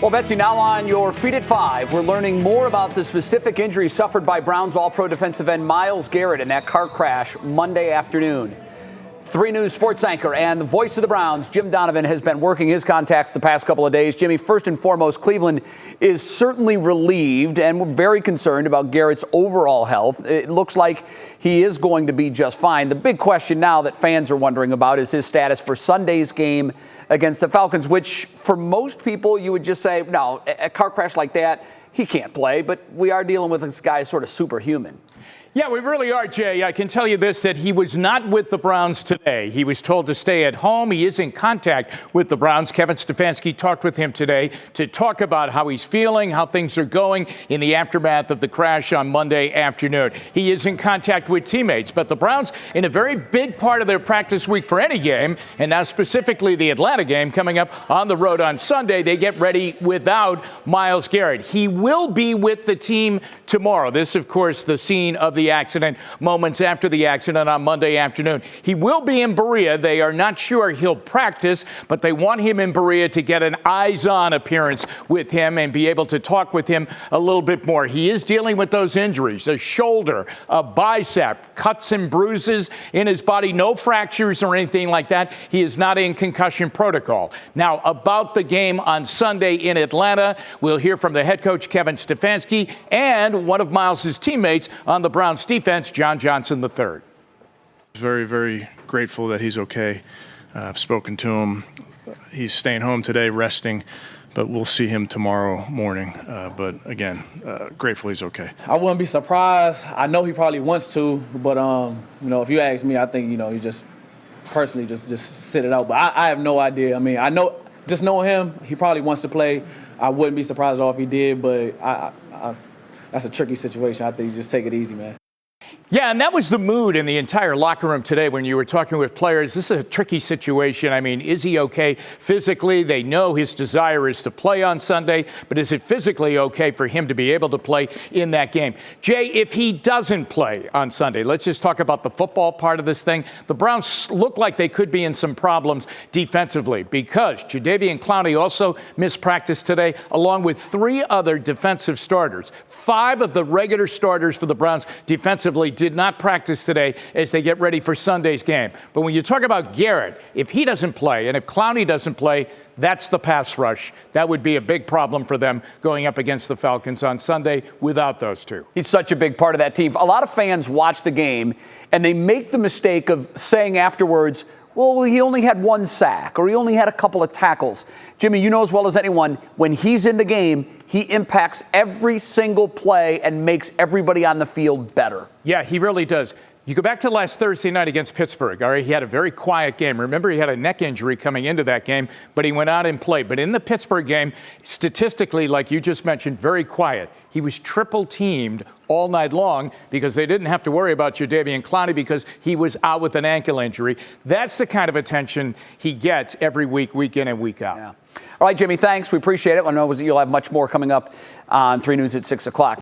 Well, Betsy, now on your feet at 5, we're learning more about the specific injury suffered by Browns All-Pro defensive end Myles Garrett in that car crash Monday afternoon. 3 News sports anchor and the voice of the Browns, Jim Donovan, has been working his contacts the past couple of days. Jimmy, first and foremost, Cleveland is certainly relieved and we're very concerned about Garrett's overall health. It looks like he is going to be just fine. The big question now that fans are wondering about is his status for Sunday's game against the Falcons, which for most people you would just say, no, a car crash like that, he can't play. But we are dealing with this guy sort of superhuman. Yeah, we really are, Jay. I can tell you this, that he was not with the Browns today. He was told to stay at home. He is in contact with the Browns. Kevin Stefanski talked with him today to talk about how he's feeling, how things are going in the aftermath of the crash on Monday afternoon. He is in contact with teammates, but the Browns, in a very big part of their practice week for any game, and now specifically the Atlanta game coming up on the road on Sunday, they get ready without Myles Garrett. He will be with the team tomorrow. This, of course, the scene of the accident, moments after the accident on Monday afternoon. He will be in Berea. They are not sure he'll practice, but they want him in Berea to get an eyes-on appearance with him and be able to talk with him a little bit more. He is dealing with those injuries, a shoulder, a bicep, cuts and bruises in his body, no fractures or anything like that. He is not in concussion protocol. Now, about the game on Sunday in Atlanta, we'll hear from the head coach, Kevin Stefanski, and one of Myles' teammates on the Browns defense, John Johnson III. Very, very grateful that he's okay. I've spoken to him. He's staying home today, resting, but we'll see him tomorrow morning. But again, grateful he's okay. I wouldn't be surprised. I know he probably wants to, but if you ask me, I think you just personally just sit it out. But I have no idea. I mean, I know just knowing him, he probably wants to play. I wouldn't be surprised at all if he did, but that's a tricky situation. I think you just take it easy, man. Yeah, and that was the mood in the entire locker room today when you were talking with players. This is a tricky situation. I mean, is he okay physically? They know his desire is to play on Sunday, but is it physically okay for him to be able to play in that game? Jay, if he doesn't play on Sunday, let's just talk about the football part of this thing. The Browns look like they could be in some problems defensively because Jadeveon Clowney also missed practice today, along with 3 other defensive starters. 5 of the regular starters for the Browns defensively did not practice today as they get ready for Sunday's game. But when you talk about Garrett, if he doesn't play and if Clowney doesn't play, that's the pass rush. That would be a big problem for them going up against the Falcons on Sunday without those 2. He's such a big part of that team. A lot of fans watch the game and they make the mistake of saying afterwards, well, he only had 1 sack or he only had a couple of tackles. Jimmy, you know as well as anyone, when he's in the game, he impacts every single play and makes everybody on the field better. Yeah, he really does. You go back to last Thursday night against Pittsburgh, all right? He had a very quiet game. Remember, he had a neck injury coming into that game, but he went out and played. But in the Pittsburgh game, statistically, like you just mentioned, very quiet. He was triple teamed all night long because they didn't have to worry about Jadeveon Clowney because he was out with an ankle injury. That's the kind of attention he gets every week, week in and week out. Yeah. All right, Jimmy, thanks. We appreciate it. I know you'll have much more coming up on 3 News at 6 o'clock.